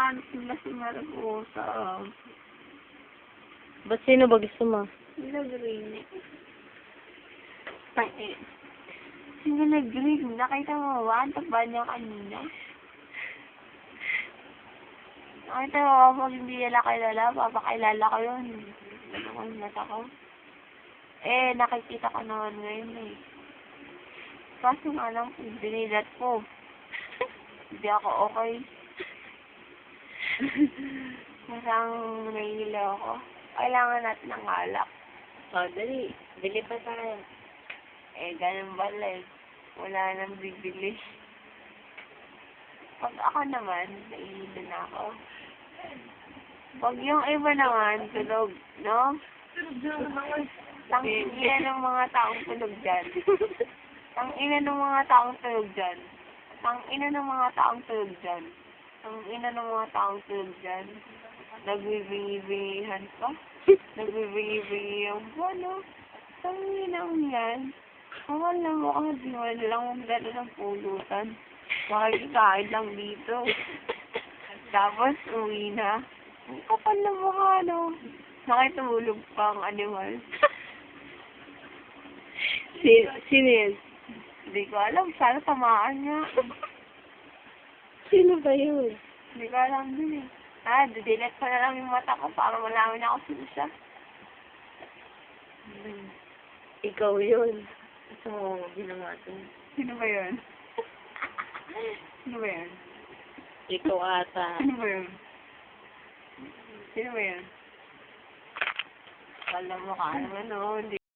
naghahanap nila si Mariposa. Ba't sino ba gusto mo? Sila green. Sino na green? Nakita mo ba? Ang taba niya kanina. Nakita mo ba pag hindi nila kilala? Papakilala ko yun. Ano ko yung mata ko? Nakikita ko naman ngayon eh. Kaso nga lang, binilat ko. Hindi ako okay. Masang nahihilo ako. Kailangan natin ng alak. Dali. Bili pa tayo. Ganun pala eh. Wala nang bibili. Pag ako naman, nahihilo na ako. Pag yung iba naman, tulog, no? Tangina ng mga taong tulog dyan. Tangina ng mga taong tulog dyan. Tangina ng mga taong tulog dyan. Tangina ng mga taong tulog dyan. Nagbibingi-bingihan pa. Nagbibingi-bingi yung buwan, Tangina yan. Kawal lang ako, di mo lang magdala ng pulutan. Makikikain lang dito. Tapos, uwi na. Ang kapal na mukha, Nakitulog pa ang animal. Sino yan? Hindi ko alam. Sana tamaan niya. Sino ba yun? Hindi ko alam din eh. Didilat ko na lang yung mata ko para malaman ako sino siya. Ikaw yun. Gusto mo binangatin. Sino ba yun? Sino ba yun? Ikaw ata. Sino ba yun? Sino ba yun? Alam mo ka naman, hindi